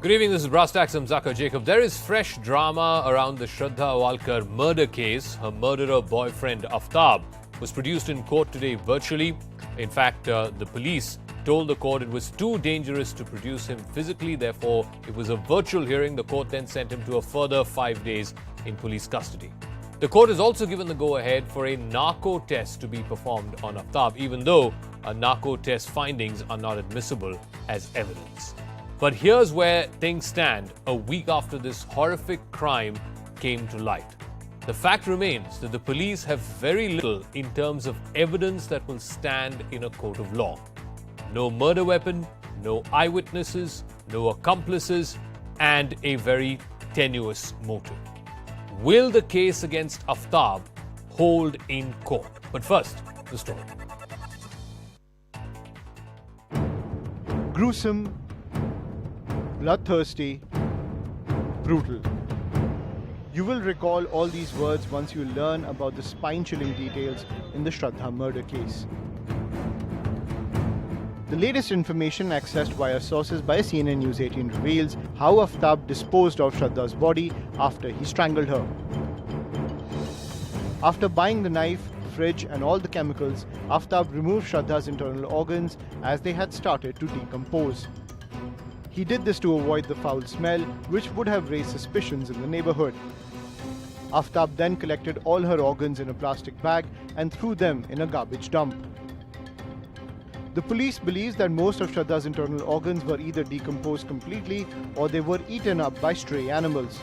Good evening, this is Brass Tacks. I'm Zaka Jacob. There is fresh drama around the Shraddha Walkar murder case. Her murderer boyfriend Aftab was produced in court today virtually. In fact, the police told the court it was too dangerous to produce him physically. Therefore, it was a virtual hearing. The court then sent him to a further 5 days in police custody. The court has also given the go-ahead for a narco test to be performed on Aftab, even though narco test findings are not admissible as evidence. But here's where things stand a week after this horrific crime came to light. The fact remains that the police have very little in terms of evidence that will stand in a court of law. No murder weapon, no eyewitnesses, no accomplices, and a very tenuous motive. Will the case against Aftab hold in court? But first, the story. Gruesome, bloodthirsty, brutal. You will recall all these words once you learn about the spine-chilling details in the Shraddha murder case. The latest information accessed via sources by CNN News18 reveals how Aftab disposed of Shraddha's body after he strangled her. After buying the knife, fridge and all the chemicals, Aftab removed Shraddha's internal organs as they had started to decompose. He did this to avoid the foul smell, which would have raised suspicions in the neighborhood. Aftab then collected all her organs in a plastic bag and threw them in a garbage dump. The police believes that most of Shraddha's internal organs were either decomposed completely or they were eaten up by stray animals.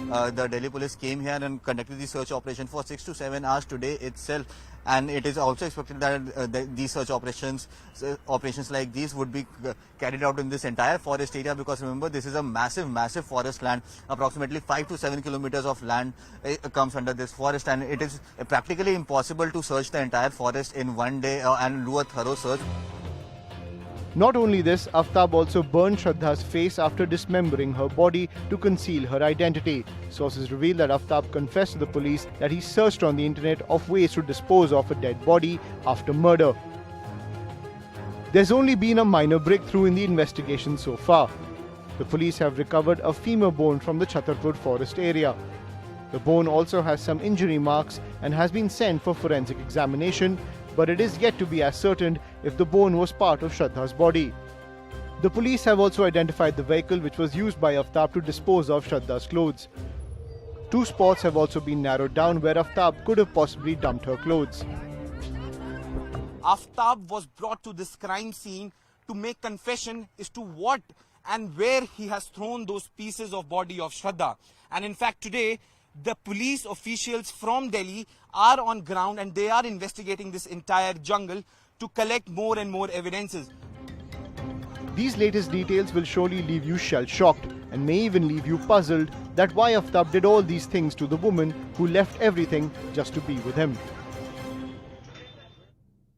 The Delhi police came here and conducted the search operation for 6 to 7 hours today itself, and it is also expected that these search operations like these would be carried out in this entire forest area, because remember, this is a massive forest land. Approximately 5 to 7 kilometers of land comes under this forest, and it is practically impossible to search the entire forest in one day and do a thorough search. Not only this, Aftab also burned Shraddha's face after dismembering her body to conceal her identity. Sources reveal that Aftab confessed to the police that he searched on the internet of ways to dispose of a dead body after murder. There's only been a minor breakthrough in the investigation so far. The police have recovered a femur bone from the Chhatarpur forest area. The bone also has some injury marks and has been sent for forensic examination, but it is yet to be ascertained if the bone was part of Shraddha's body. The police have also identified the vehicle which was used by Aftab to dispose of Shraddha's clothes. 2 spots have also been narrowed down where Aftab could have possibly dumped her clothes. Aftab was brought to this crime scene to make confession as to what and where he has thrown those pieces of body of Shraddha. And in fact, today, the police officials from Delhi are on ground and they are investigating this entire jungle to collect more and more evidences. These latest details will surely leave you shell-shocked and may even leave you puzzled that why Aftab did all these things to the woman who left everything just to be with him.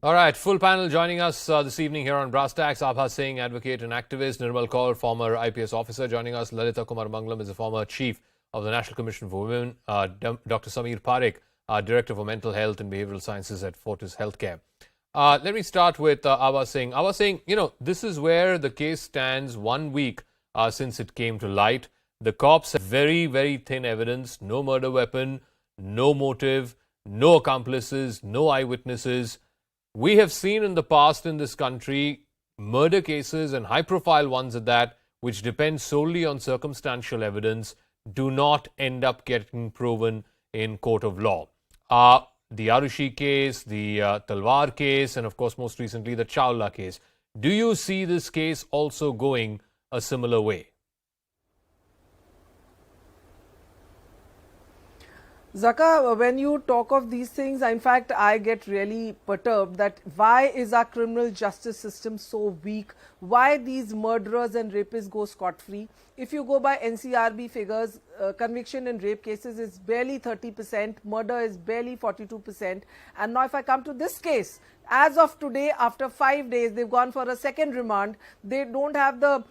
All right, full panel joining us this evening here on Brass Tacks. Abha Singh, advocate and activist. Nirmal Kaur, former IPS officer, joining us. Lalita Kumar Mangalam is a former chief of the National Commission for Women. Dr. Sameer Parekh, Director for Mental Health and Behavioral Sciences at Fortis Healthcare. Let me start with Abha Singh. Abha Singh, this is where the case stands 1 week since it came to light. The cops have very, very thin evidence, no murder weapon, no motive, no accomplices, no eyewitnesses. We have seen in the past in this country murder cases, and high-profile ones at that, which depend solely on circumstantial evidence, do not end up getting proven in court of law. The Arushi case, the Talwar case, and of course most recently the Chawla case. Do you see this case also going a similar way? Zaka, when you talk of these things, in fact, I get really perturbed that why is our criminal justice system so weak? Why these murderers and rapists go scot-free? If you go by NCRB figures, conviction in rape cases is barely 30%, murder is barely 42%. And now if I come to this case, as of today, after 5 days, they've gone for a second remand. They don't have the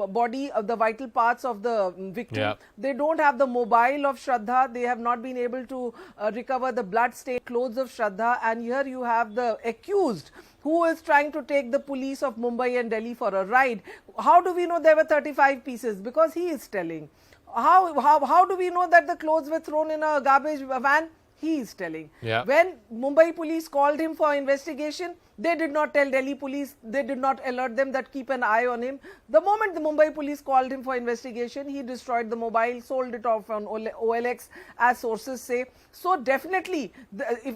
body of the vital parts of the victim. Yeah. They don't have the mobile of Shraddha. They have not been able to recover the blood-stained clothes of Shraddha. And here you have the accused who is trying to take the police of Mumbai and Delhi for a ride. How do we know there were 35 pieces? Because he is telling. How do we know that the clothes were thrown in a garbage van? He is telling. Yeah. When Mumbai police called him for investigation, they did not tell Delhi police, they did not alert them that keep an eye on him. The moment the Mumbai police called him for investigation, he destroyed the mobile, sold it off on OLX, as sources say. So definitely,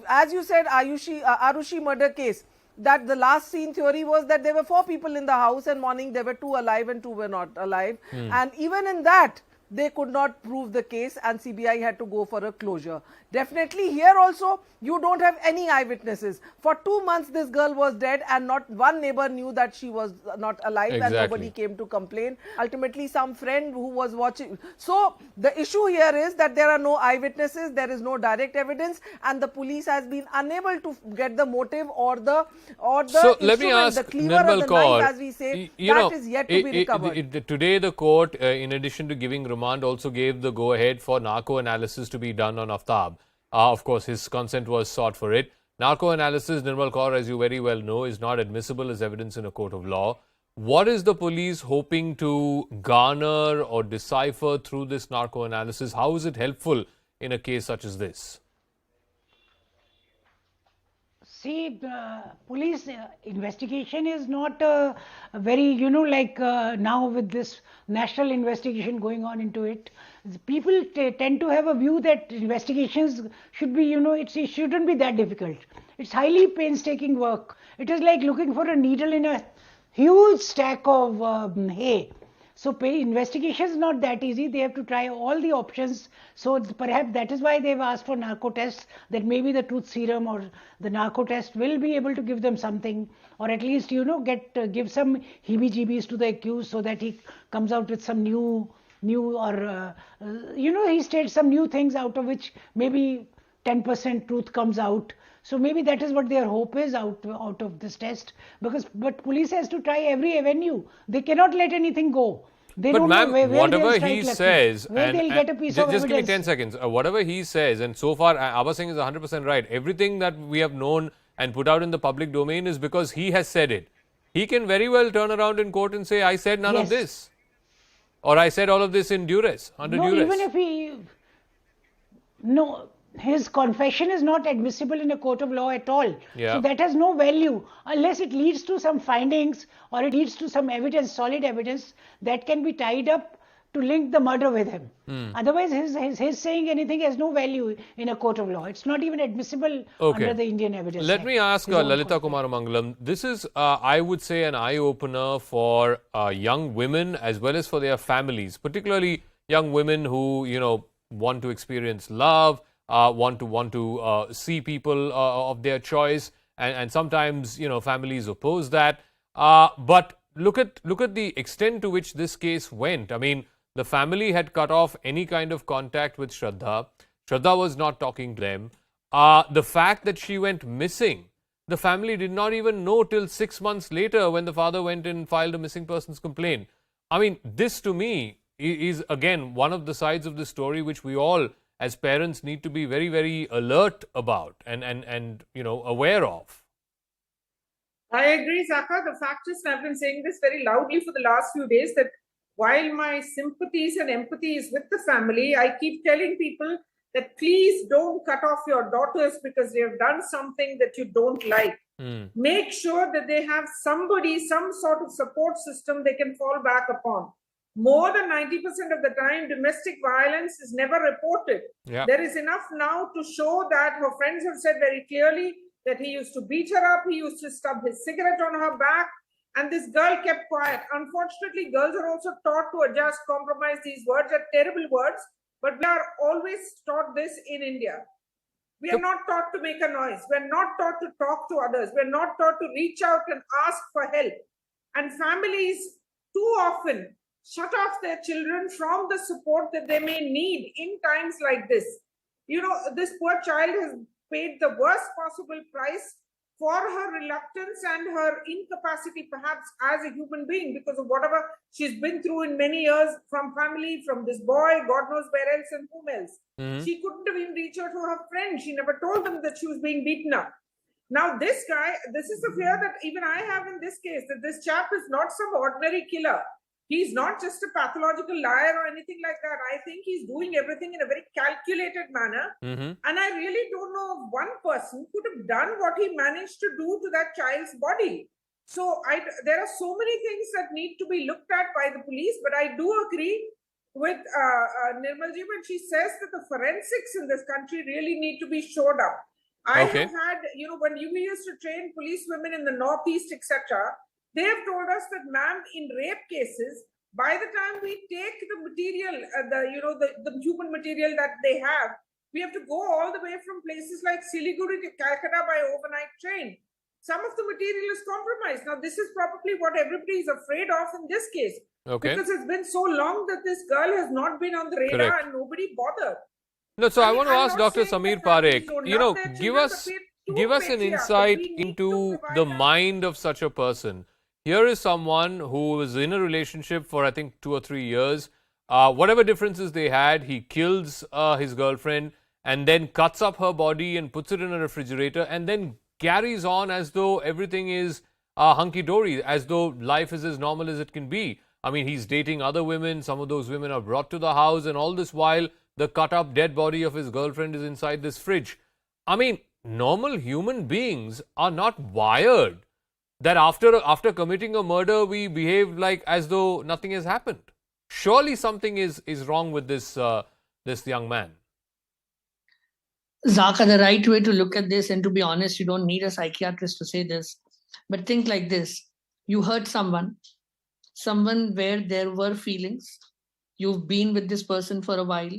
as you said, Arushi murder case, that the last scene theory was that there were 4 people in the house and morning there were 2 alive and 2 were not alive. And even in that, they could not prove the case and CBI had to go for a closure. Definitely here also, you don't have any eyewitnesses. For 2 months, this girl was dead and not one neighbor knew that she was not alive. Exactly. And nobody came to complain. Ultimately, some friend who was watching. So, the issue here is that there are no eyewitnesses, there is no direct evidence, and the police has been unable to get the motive or the So let me ask the cleaver or the Kaur, knife, as we say, that is yet to be recovered. Today the court, in addition to giving remand, also gave the go-ahead for narco analysis to be done on Aftab. Of course, his consent was sought for it. Narco analysis, Nirmal Kaur, as you very well know, is not admissible as evidence in a court of law. What is the police hoping to garner or decipher through this narco analysis? How is it helpful in a case such as this? See, police investigation is not very, now with this national investigation going on into it, people tend to have a view that investigations should be, it shouldn't be that difficult. It's highly painstaking work. It is like looking for a needle in a huge stack of hay. So investigation is not that easy. They have to try all the options. So perhaps that is why they've asked for narco tests, that maybe the truth serum or the narco test will be able to give them something, or at least, give some heebie-jeebies to the accused so that he comes out with some new or, he states some new things out of which maybe 10% truth comes out. So maybe that is what their hope is out of this test. But police has to try every avenue. They cannot let anything go. They But don't ma'am, know where whatever they'll he strike says, where they'll get a piece of just give me evidence. 10 seconds. Whatever he says, and so far Abba Singh is 100% right. Everything that we have known and put out in the public domain is because he has said it. He can very well turn around in court and say, I said none of Yes. this. Or I said all of this in duress, under duress. Even if he... No, his confession is not admissible in a court of law at all. Yeah. So that has no value unless it leads to some findings or it leads to some evidence, solid evidence that can be tied up to link the murder with him. Otherwise, his saying anything has no value in a court of law. It's not even admissible under the Indian Evidence Let Act. me ask His own Lalita confession. Kumaramanglam. This is, I would say, an eye-opener for young women as well as for their families, particularly young women who, want to experience love, want to see people of their choice, and sometimes, families oppose that. But look at the extent to which this case went. I mean, the family had cut off any kind of contact with Shraddha. Shraddha was not talking to them. The fact that she went missing, the family did not even know till 6 months later when the father went and filed a missing persons complaint. I mean, this to me is again one of the sides of the story which we all as parents need to be very, very alert about and aware of. I agree, Zaka. The fact is, and I've been saying this very loudly for the last few days, that while my sympathies and empathy is with the family, I keep telling people that please don't cut off your daughters because they have done something that you don't like. Make sure that they have somebody, some sort of support system they can fall back upon. More than 90% of the time, domestic violence is never reported. Yeah. There is enough now to show that her friends have said very clearly that he used to beat her up, he used to stub his cigarette on her back, and this girl kept quiet. Unfortunately, girls are also taught to adjust, compromise. These words are terrible words, but we are always taught this in India. We are not taught to make a noise. We're not taught to talk to others. We're not taught to reach out and ask for help. And families too often shut off their children from the support that they may need in times like this. This poor child has paid the worst possible price for her reluctance and her incapacity perhaps as a human being because of whatever she's been through in many years from family, from this boy, God knows where else and whom else. She couldn't have even reached out to her friends. She never told them that she was being beaten up. Now, this guy, this is the fear that even I have in this case, that this chap is not some ordinary killer. He's not just a pathological liar or anything like that. I think he's doing everything in a very calculated manner. And I really don't know if one person could have done what he managed to do to that child's body. So there are so many things that need to be looked at by the police, but I do agree with Nirmalji when she says that the forensics in this country really need to be shored up. I have had, when we used to train police women in the Northeast, etc., they have told us that, ma'am, in rape cases, by the time we take the material, the human material that they have, we have to go all the way from places like Siliguri to Calcutta by overnight train. Some of the material is compromised. Now, this is probably what everybody is afraid of in this case. Because it's been so long that this girl has not been on the radar and nobody bothered. No, so I want to ask Dr. Samir Parekh, give us an insight into the mind of such a person. Here is someone who was in a relationship for, I think, 2 or 3 years. Whatever differences they had, he kills his girlfriend and then cuts up her body and puts it in a refrigerator and then carries on as though everything is hunky-dory, as though life is as normal as it can be. I mean, he's dating other women. Some of those women are brought to the house, and all this while, the cut-up dead body of his girlfriend is inside this fridge. I mean, normal human beings are not wired that after committing a murder, we behave like as though nothing has happened. Surely something is wrong with this young man. Zaka, the right way to look at this, and to be honest, you don't need a psychiatrist to say this, but think like this. You hurt someone where there were feelings. You've been with this person for a while.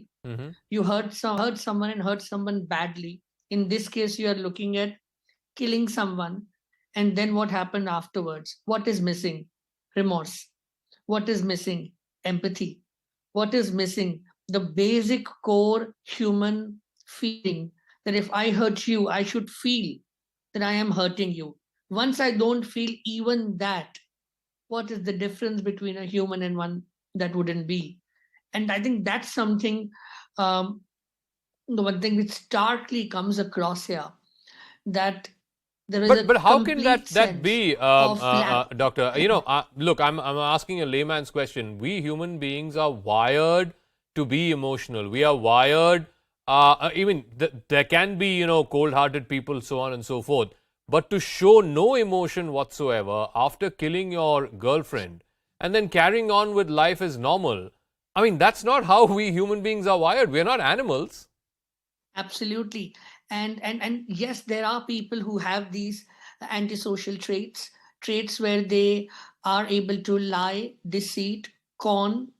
You hurt someone and hurt someone badly. In this case, you are looking at killing someone. And then what happened afterwards? What is missing? Remorse. What is missing? Empathy. What is missing? The basic core human feeling that if I hurt you, I should feel that I am hurting you. Once I don't feel even that, what is the difference between a human and one that wouldn't be? And I think that's something, the one thing which starkly comes across here, that there is but how can that be, Doctor? Look, I'm asking a layman's question. We human beings are wired to be emotional. We are wired, there can be, cold-hearted people, so on and so forth. But to show no emotion whatsoever after killing your girlfriend and then carrying on with life as normal, I mean, that's not how we human beings are wired. We're not animals. Absolutely. And yes, there are people who have these antisocial traits where they are able to lie, deceit, con,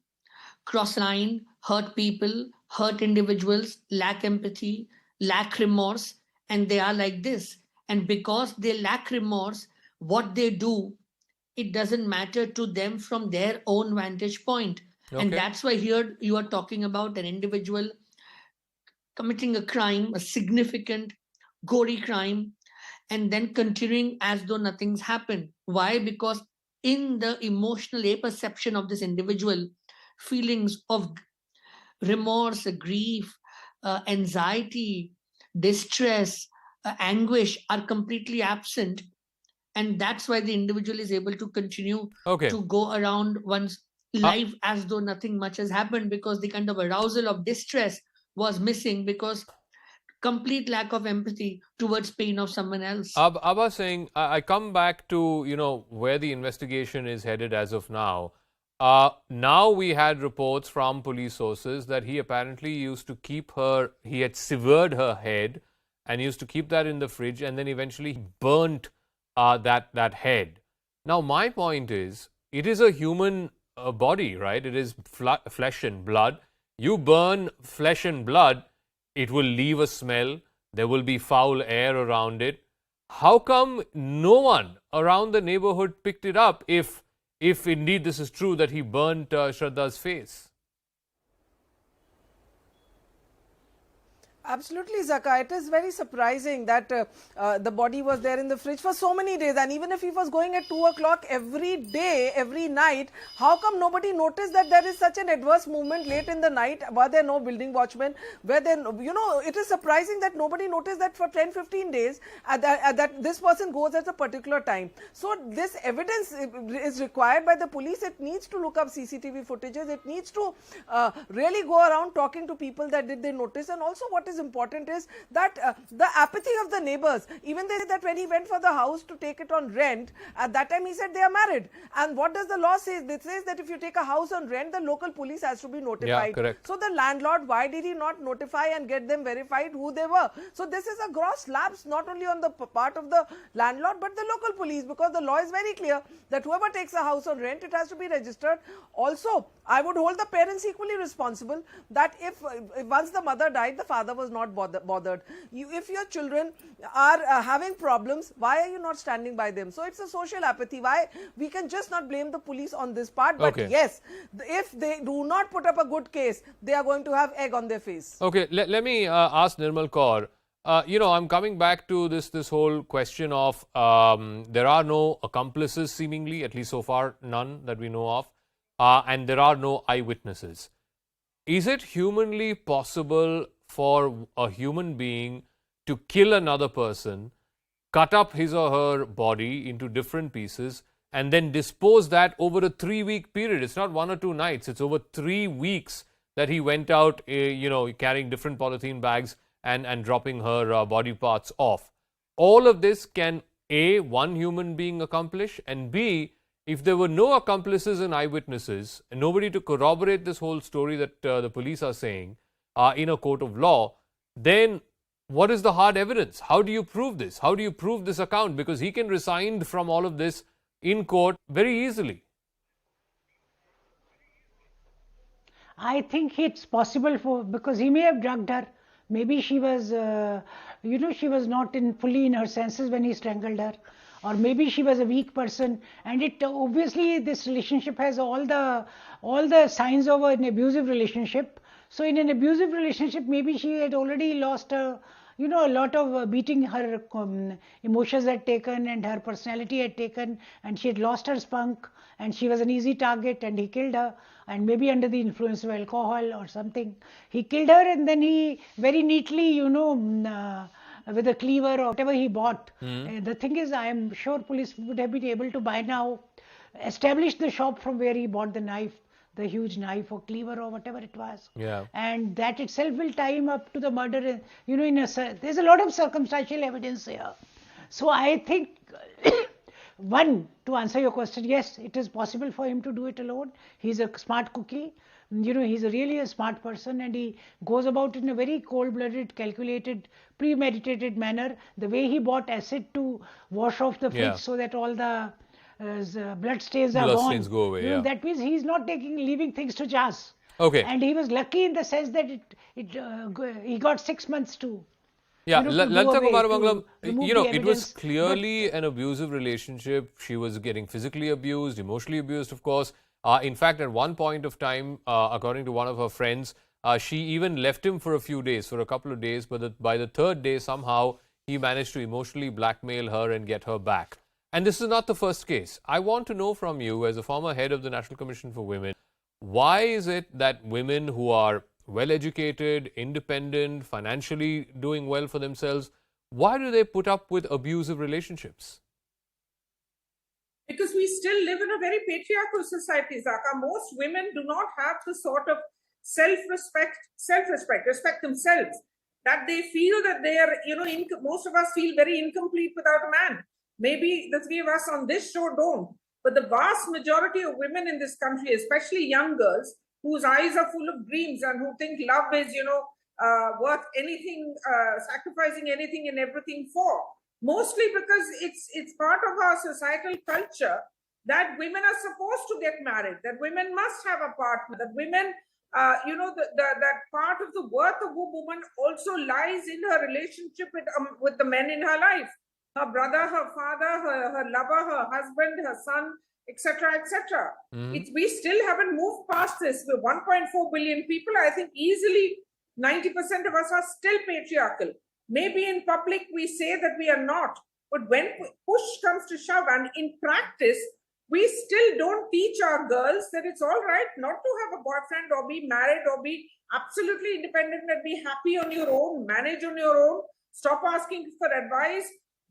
cross line, hurt people, hurt individuals, lack empathy, lack remorse, and they are like this. And because they lack remorse, what they do, it doesn't matter to them from their own vantage point. And that's why here you are talking about an individual committing a crime, a significant, gory crime, and then continuing as though nothing's happened. Why? Because in the emotional perception of this individual, feelings of remorse, grief, anxiety, distress, anguish are completely absent. And that's why the individual is able to continue to go around one's life as though nothing much has happened, because the kind of arousal of distress was missing, because complete lack of empathy towards pain of someone else. Abba saying, I come back to, where the investigation is headed as of now. Now we had reports from police sources that he apparently used to keep he had severed her head and used to keep that in the fridge, and then eventually burnt that head. Now my point is, it is a human body, right? It is flesh and blood. You burn flesh and blood, it will leave a smell. There will be foul air around it. How come no one around the neighborhood picked it up if indeed this is true that he burnt Shraddha's face? Absolutely, Zaka. It is very surprising that the body was there in the fridge for so many days. And even if he was going at 2 o'clock every day, every night, how come nobody noticed that there is such an adverse movement late in the night? Were there no building watchmen? Were there, it is surprising that nobody noticed that for 10-15 days that this person goes at a particular time. So this evidence is required by the police. It needs to look up CCTV footages. It needs to really go around talking to people that did they notice. And also what is important is that the apathy of the neighbors. Even they say that when he went for the house to take it on rent, at that time he said they are married. And what does the law say? It says that if you take a house on rent, the local police has to be notified. Yeah, correct. So the landlord, why did he not notify and get them verified who they were? So this is a gross lapse not only on the part of the landlord but the local police, because the law is very clear that whoever takes a house on rent, it has to be registered. Also, I would hold the parents equally responsible that if once the mother died, the father was not bothered. If your children are having problems, why are you not standing by them? So it's a social apathy. Why we can just not blame the police on this part. But yes, if they do not put up a good case, they are going to have egg on their face. Okay, let me ask Nirmal Kaur. I'm coming back to this whole question of there are no accomplices seemingly, at least so far, none that we know of, and there are no eyewitnesses. Is it humanly possible for a human being to kill another person, cut up his or her body into different pieces, and then dispose that over a 3-week period? It's not 1 or 2 nights, it's over 3 weeks that he went out, carrying different polythene bags and dropping her body parts off. All of this can A, one human being accomplish, and B, if there were no accomplices and eyewitnesses and nobody to corroborate this whole story that the police are saying in a court of law, then what is the hard evidence? How do you prove this? How do you prove this account? Because he can resign from all of this in court very easily. I think it's possible because he may have drugged her. Maybe she was, she was not fully in her senses when he strangled her. Or maybe she was a weak person, and obviously this relationship has all the signs of an abusive relationship. So in an abusive relationship, maybe she had already lost a lot of beating. Her emotions had taken and her personality had taken, and she had lost her spunk, and she was an easy target, and he killed her. And maybe under the influence of alcohol or something, he killed her, and then he very neatly, with a cleaver or whatever he bought. The thing is, I am sure police would have been able to by now establish the shop from where he bought the knife, the huge knife or cleaver or whatever it was. Yeah. And that itself will tie him up to the murder. There's a lot of circumstantial evidence here. So I think, one, to answer your question, yes, it is possible for him to do it alone. He's a smart cookie. He's really a smart person, and he goes about it in a very cold-blooded, calculated, premeditated manner. The way he bought acid to wash off the fridge so that all the blood stains are gone. Blood stains go away, That means he's not leaving things to chance. Okay. And he was lucky in the sense that he got 6 months to. Yeah, Lalita Kumaramanglam, it was clearly an abusive relationship. She was getting physically abused, emotionally abused, of course. In fact, at one point of time, according to one of her friends, she even left him for a few days, for a couple of days, but by the third day, somehow, he managed to emotionally blackmail her and get her back. And this is not the first case. I want to know from you, as a former head of the National Commission for Women, why is it that women who are well-educated, independent, financially doing well for themselves, why do they put up with abusive relationships? Because we still live in a very patriarchal society, Zaka. Most women do not have the sort of self-respect, respect themselves, that they feel that they are, most of us feel very incomplete without a man. Maybe the three of us on this show don't. But the vast majority of women in this country, especially young girls, whose eyes are full of dreams and who think love is, worth anything, sacrificing anything and everything for. Mostly because it's part of our societal culture that women are supposed to get married, that women must have a partner, that women, that part of the worth of a woman also lies in her relationship with the men in her life. Her brother, her father, her lover, her husband, her son, etc., etc. We still haven't moved past this. With 1.4 billion people, I think easily 90% of us are still patriarchal. Maybe in public we say that we are not, but when push comes to shove, and in practice, we still don't teach our girls that it's all right not to have a boyfriend or be married or be absolutely independent and be happy on your own, manage on your own, stop asking for advice,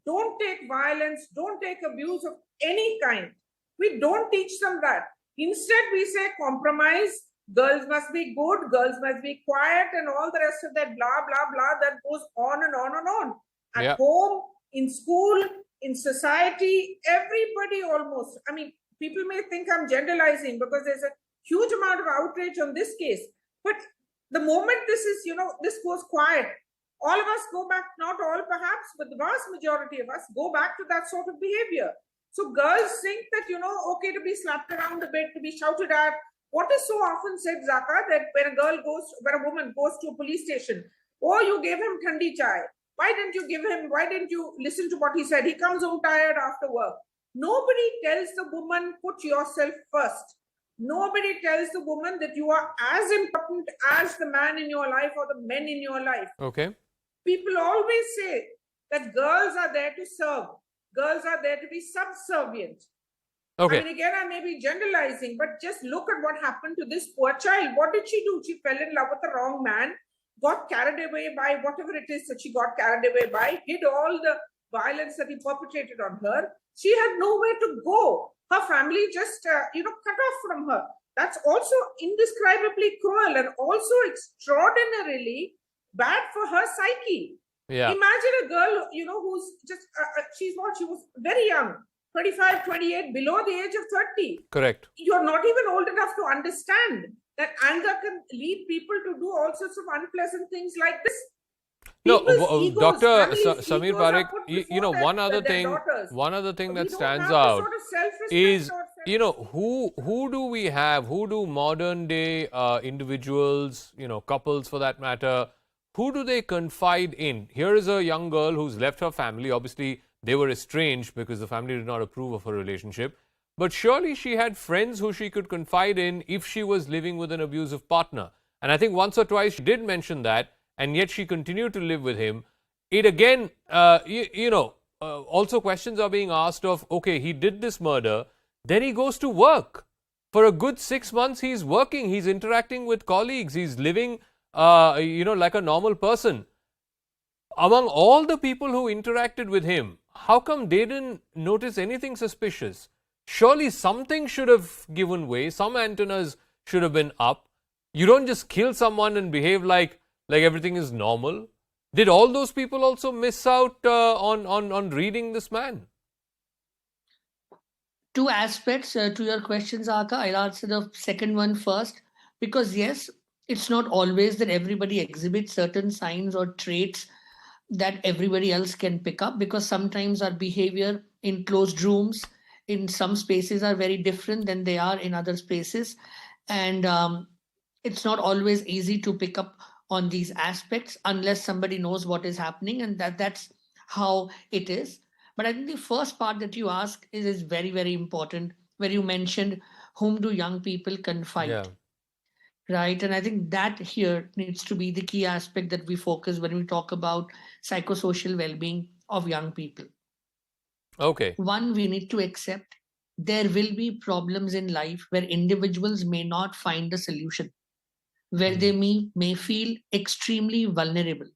don't take violence, don't take abuse of any kind. We don't teach them that. Instead, we say compromise, girls must be good, girls must be quiet, and all the rest of that blah, blah, blah that goes on and on and on. At home, in school, in society, everybody almost. I mean, people may think I'm generalizing because there's a huge amount of outrage on this case. But the moment this is, this goes quiet, all of us go back, not all perhaps, but the vast majority of us go back to that sort of behavior. So girls think that, okay to be slapped around a bit, to be shouted at. What is so often said, Zaka, that when a woman goes to a police station, oh, you gave him thandi chai. Why didn't you listen to what he said? He comes home tired after work. Nobody tells the woman, put yourself first. Nobody tells the woman that you are as important as the man in your life or the men in your life. Okay. People always say that girls are there to serve. Girls are there to be subservient. Okay. I mean, again, I may be generalizing, but just look at what happened to this poor child. What did she do? She fell in love with the wrong man, got carried away by whatever it is that she got carried away by, hid all the violence that he perpetrated on her. She had nowhere to go. Her family just, cut off from her. That's also indescribably cruel and also extraordinarily bad for her psyche. Yeah. Imagine a girl, who's just, she was very young, 25, 28, below the age of 30. Correct. You're not even old enough to understand that anger can lead people to do all sorts of unpleasant things like this. Dr. Samir Parekh, one other thing that stands out is, who do we have, who do modern day individuals, couples for that matter, who do they confide in? Here is a young girl who's left her family. Obviously, they were estranged because the family did not approve of her relationship. But surely she had friends who she could confide in if she was living with an abusive partner. And I think once or twice she did mention that, and yet she continued to live with him. It again, also questions are being asked of, okay, he did this murder, then he goes to work. For a good 6 months, he's working, he's interacting with colleagues, he's living, like a normal person. Among all the people who interacted with him, how come they didn't notice anything suspicious? Surely something should have given way, some antennas should have been up. You don't just kill someone and behave like everything is normal. Did all those people also miss out on reading this man? Two aspects to your questions, Aka. I'll answer the second one first. Because yes, it's not always that everybody exhibits certain signs or traits that everybody else can pick up, because sometimes our behavior in closed rooms, in some spaces, are very different than they are in other spaces. And it's not always easy to pick up on these aspects unless somebody knows what is happening, and that's how it is. But I think the first part that you ask is very, very important, where you mentioned whom do young people confide. Yeah. Right. And I think that here needs to be the key aspect that we focus when we talk about psychosocial well-being of young people. Okay. One, we need to accept there will be problems in life where individuals may not find a solution, where they may feel extremely vulnerable.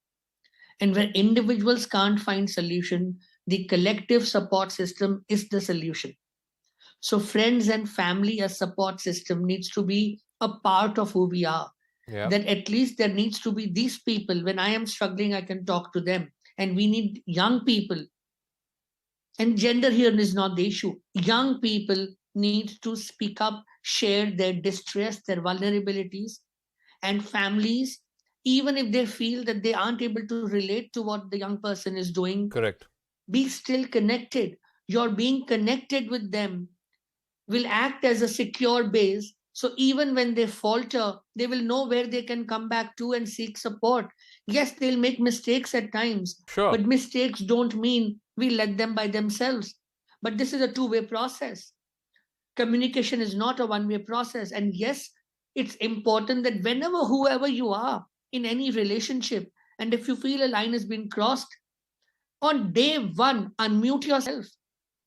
And where individuals can't find solution, the collective support system is the solution. So friends and family as support system needs to be a part of who we are. Yeah. That at least there needs to be these people. When I am struggling, I can talk to them. And we need young people. And gender here is not the issue. Young people need to speak up, share their distress, their vulnerabilities. And families, even if they feel that they aren't able to relate to what the young person is doing, Correct. be still connected. Your being connected with them will act as a secure base. So even when they falter, they will know where they can come back to and seek support. Yes, they'll make mistakes at times. Sure. But mistakes don't mean we let them by themselves. But this is a two-way process. Communication is not a one-way process. And yes, it's important that whoever you are, in any relationship, and if you feel a line has been crossed, on day one, unmute yourself,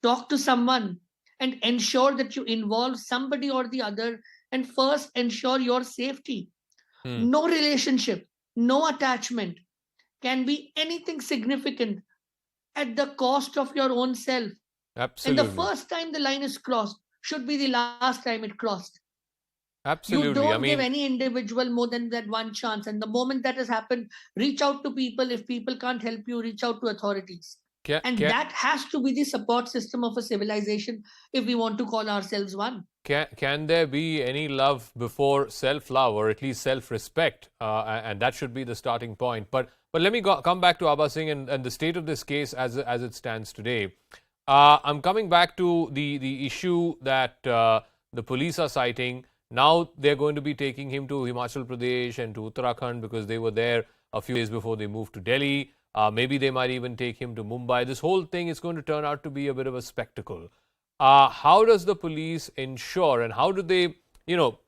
talk to someone, and ensure that you involve somebody or the other, and first ensure your safety. Hmm. No relationship, no attachment can be anything significant at the cost of your own self. And the Absolutely. first time the line is crossed should be the last time it crossed. You Absolutely. I don't give mean, any individual more than that one chance. And the moment that has happened, reach out to people. If people can't help you, reach out to authorities. can, And can, that has to be the support system of a civilization if we want to call ourselves one. can there be any love before self-love, or at least self-respect? And that should be the starting point. But let me come back to Abba Singh and the state of this case as it stands today. I'm coming back to the issue that the police are citing. Now they're going to be taking him to Himachal Pradesh and to Uttarakhand because they were there a few days before they moved to Delhi. Maybe they might even take him to Mumbai. This whole thing is going to turn out to be a bit of a spectacle. How does the police ensure, and how do they,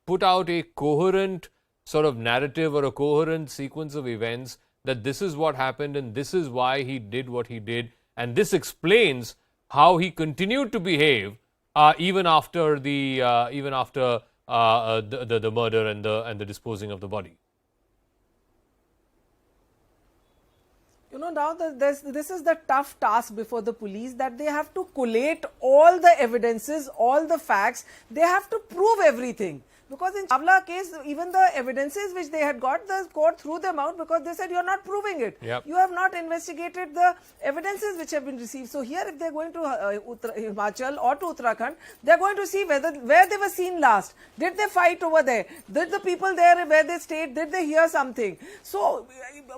put out a coherent sort of narrative or a coherent sequence of events that this is what happened and this is why he did what he did, and this explains how he continued to behave even after the murder and the disposing of the body? Now this is the tough task before the police, that they have to collate all the evidences, all the facts. They have to prove everything. Because in Chawla case, even the evidences which they had got, the court threw them out because they said you are not proving it. Yep. You have not investigated the evidences which have been received. So here, if they are going to Himachal or to Uttarakhand, they are going to see where they were seen last. Did they fight over there? Did the people there where they stayed, did they hear something? So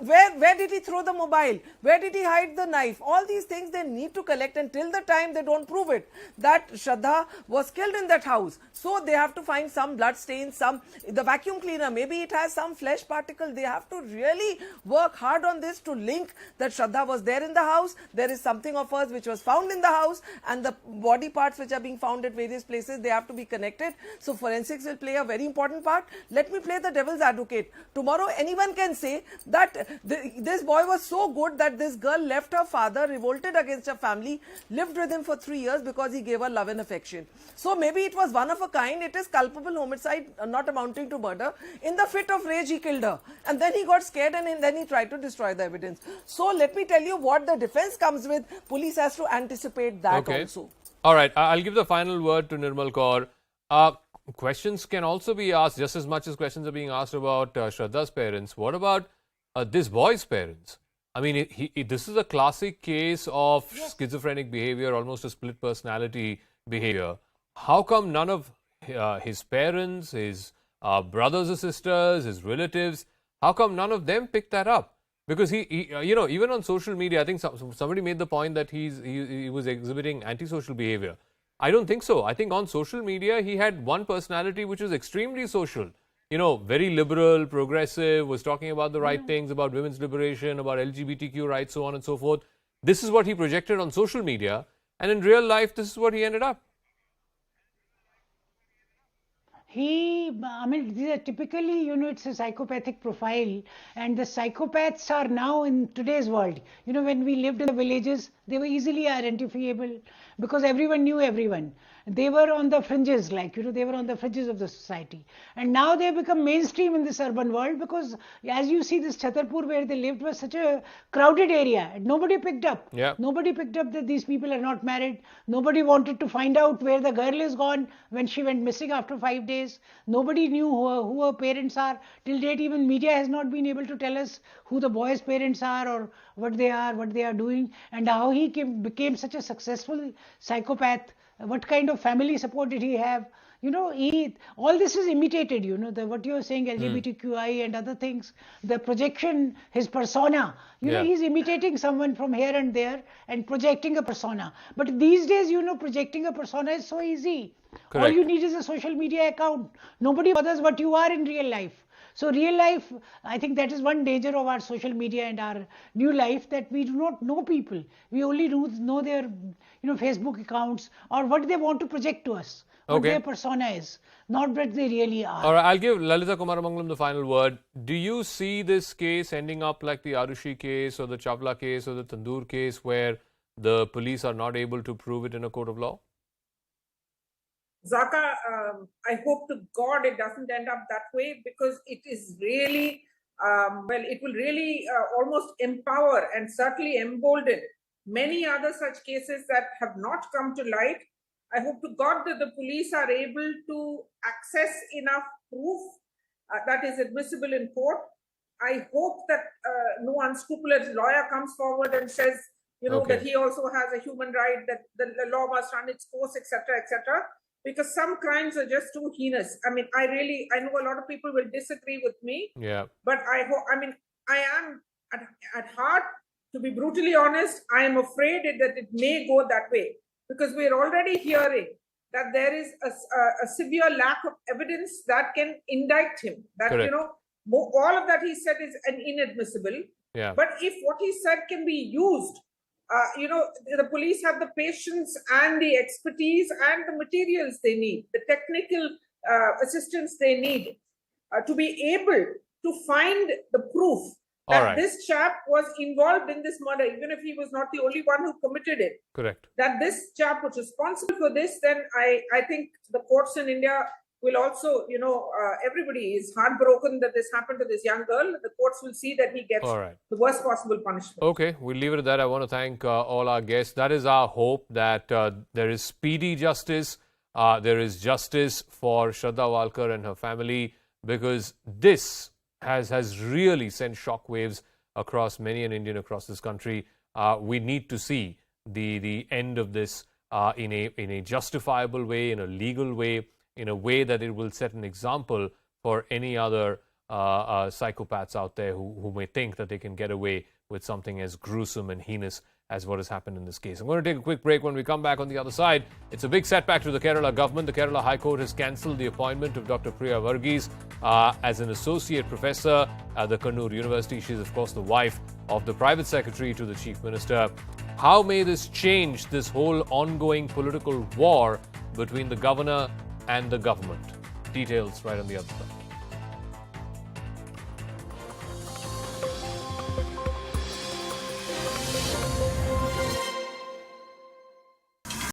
where did he throw the mobile? Where did he hide the knife? All these things they need to collect, and till the time they don't prove it that Shraddha was killed in that house. So they have to find some blood stains, the vacuum cleaner, maybe it has some flesh particle. They have to really work hard on this to link that Shraddha was there in the house. There is something of hers which was found in the house, and the body parts which are being found at various places, they have to be connected. So forensics will play a very important part. Let me play the devil's advocate. Tomorrow anyone can say that this boy was so good that this girl left her father, revolted against her family, lived with him for 3 years because he gave her love and affection. So maybe it was one of a kind. It is culpable homicide, not amounting to murder. In the fit of rage, he killed her. And then he got scared, and then he tried to destroy the evidence. So let me tell you what the defense comes with. Police has to anticipate that also. All right. I'll give the final word to Nirmal Kaur. Questions can also be asked, just as much as questions are being asked about Shraddha's parents. What about this boy's parents? I mean, this is a classic case of schizophrenic behavior, almost a split personality behavior. How come none of his parents, his brothers or sisters, his relatives, how come none of them picked that up? Because he even on social media, I think somebody made the point that he was exhibiting antisocial behavior. I don't think so. I think on social media, he had one personality which was extremely social. Very liberal, progressive, was talking about the right things, about women's liberation, about LGBTQ rights, so on and so forth. This is what he projected on social media. And in real life, this is what he ended up. These are typically, it's a psychopathic profile, and the psychopaths are now in today's world. When we lived in the villages, they were easily identifiable because everyone knew everyone. They were on the fringes, they were on the fringes of the society. And now they have become mainstream in this urban world because, as you see, this Chhatarpur where they lived was such a crowded area. Nobody picked up. Yeah. Nobody picked up that these people are not married. Nobody wanted to find out where the girl is gone when she went missing after 5 days. Nobody knew who her parents are. Till date, even media has not been able to tell us who the boy's parents are or what they are doing, and how he became such a successful psychopath. What kind of family support did he have? All this is imitated, what you're saying, LGBTQI and other things, the projection, his persona, he's imitating someone from here and there and projecting a persona. But these days, projecting a persona is so easy. Correct. All you need is a social media account. Nobody bothers what you are in real life. So real life, I think that is one danger of our social media and our new life, that we do not know people. We only know their Facebook accounts or what they want to project to us, what Okay. their persona is, not what they really are. All right, I'll give Lalita Kumaramangalam the final word. Do you see this case ending up like the Arushi case or the Chawla case or the Tandoor case, where the police are not able to prove it in a court of law? Zaka, I hope to God it doesn't end up that way, because it is really, it will really almost empower and certainly embolden many other such cases that have not come to light. I hope to God that the police are able to access enough proof that is admissible in court. I hope that no unscrupulous lawyer comes forward and says, that he also has a human right, that the law must run its course, etc., etc. Because some crimes are just too heinous. I mean, I know a lot of people will disagree with me. Yeah. But I am at heart, to be brutally honest, I am afraid that it may go that way, because we are already hearing that there is a severe lack of evidence that can indict him. That, Correct. all of that he said is inadmissible. Yeah. But if what he said can be used, the police have the patience and the expertise and the materials they need, the technical assistance they need to be able to find the proof that this chap was involved in this murder, even if he was not the only one who committed it. Correct. That this chap was responsible for this, then I think the courts in India will also, everybody is heartbroken that this happened to this young girl. The courts will see that he gets the worst possible punishment. Okay, we'll leave it at that. I want to thank all our guests. That is our hope, that there is speedy justice. There is justice for Shraddha Walkar and her family, because this has really sent shockwaves across many an Indian across this country. We need to see the end of this in a justifiable way, in a legal way, in a way that it will set an example for any other psychopaths out there who may think that they can get away with something as gruesome and heinous as what has happened in this case. I'm going to take a quick break. When we come back on the other side, it's a big setback to the Kerala government. The Kerala High Court has cancelled the appointment of Dr. Priya Varghese as an associate professor at the Kannur University. She's, of course, the wife of the private secretary to the chief minister. How may this change this whole ongoing political war between the governor and the government? Details right on the other side.